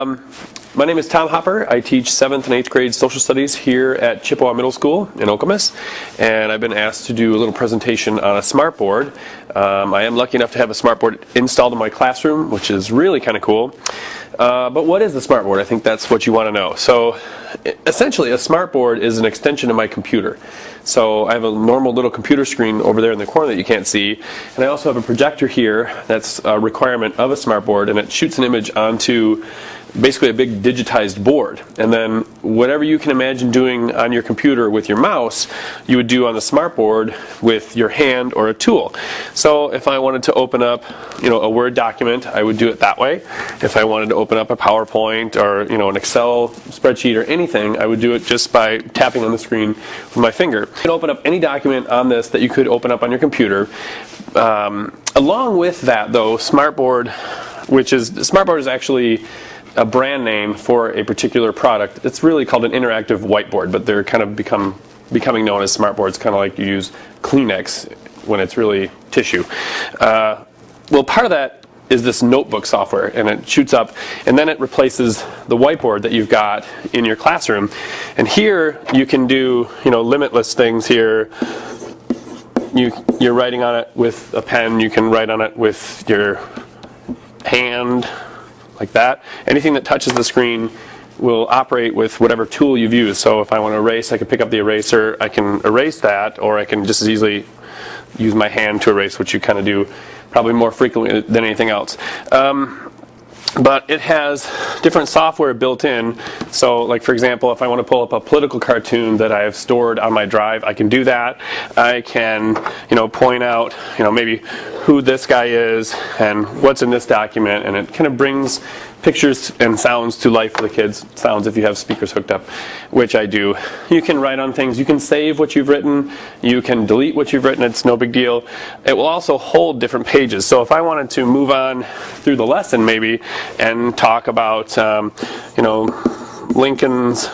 My name is Tom Hopper. I teach 7th and 8th grade social studies here at Chippewa Middle School in Okemos, and I've been asked to do a little presentation on a smartboard. I am lucky enough to have a smartboard installed in my classroom, which is really kind of cool. But what is the smartboard? I think that's what you want to know. So essentially a smartboard is an extension of my computer. So I have a normal little computer screen over there in the corner that you can't see, and I also have a projector here that's a requirement of a smartboard, and it shoots an image onto basically a big digitized board. And then whatever you can imagine doing on your computer with your mouse, you would do on the smartboard with your hand or a tool. So if I wanted to open up, a Word document, I would do it that way. If I wanted to open up a PowerPoint or an Excel spreadsheet or anything, I would do it just by tapping on the screen with my finger. You can open up any document on this that you could open up on your computer. Along with that, though, smartboard is actually a brand name for a particular product. It's really called an interactive whiteboard, but they're kind of becoming known as smartboards, kind of like you use Kleenex when it's really tissue. Well, part of that is this notebook software, and it shoots up, and then it replaces the whiteboard that you've got in your classroom. And here you can do limitless things here. You're writing on it with a pen. You can write on it with your hand, like that. Anything that touches the screen will operate with whatever tool you've used. So if I want to erase, I can pick up the eraser, I can erase that, or I can just as easily use my hand to erase, which you kind of do probably more frequently than anything else. But it has different software built in. So like, for example, if I want to pull up a political cartoon that I have stored on my drive, I can do that. I can point out maybe who this guy is and what's in this document, and it kind of brings pictures and sounds to life for the kids. Sounds if you have speakers hooked up, which I do. You can write on things. You can save what you've written. You can delete what you've written. It's no big deal. It will also hold different pages. So if I wanted to move on through the lesson maybe and talk about Lincoln's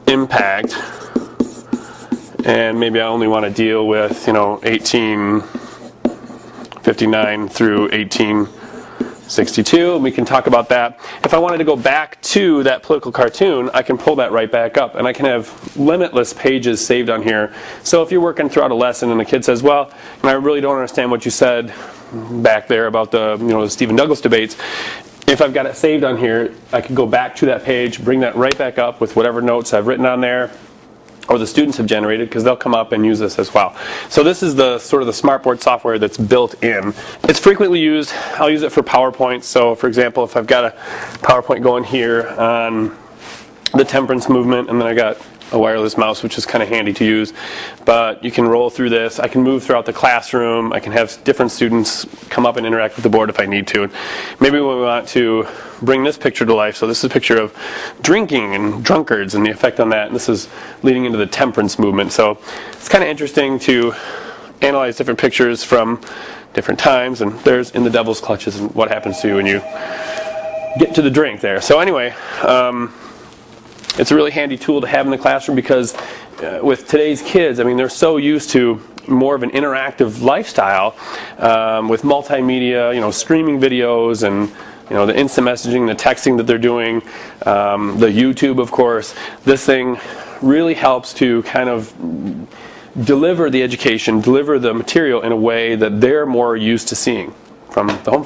impact, and maybe I only want to deal with 1859 through 1862, and we can talk about that. If I wanted to go back to that political cartoon, I can pull that right back up, and I can have limitless pages saved on here. So if you're working throughout a lesson and the kid says, well, I really don't understand what you said back there about the the Stephen Douglas debates, if I've got it saved on here, I can go back to that page, bring that right back up with whatever notes I've written on there, or the students have generated, because they'll come up and use this as well. So this is the sort of the smartboard software that's built in. It's frequently used. I'll use it for PowerPoint. So for example, if I've got a PowerPoint going here on the temperance movement, and then I got a wireless mouse, which is kind of handy to use, but you can roll through this. I can move throughout the classroom. I can have different students come up and interact with the board if I need to. Maybe when we want to bring this picture to life, so this is a picture of drinking and drunkards and the effect on that, and this is leading into the temperance movement. So it's kind of interesting to analyze different pictures from different times, and there's In the Devil's Clutches and what happens to you when you get to the drink there. So anyway, it's a really handy tool to have in the classroom, because with today's kids, they're so used to more of an interactive lifestyle with multimedia, streaming videos, and the instant messaging, the texting that they're doing, the YouTube, of course. This thing really helps to kind of deliver the education, deliver the material in a way that they're more used to seeing from the home.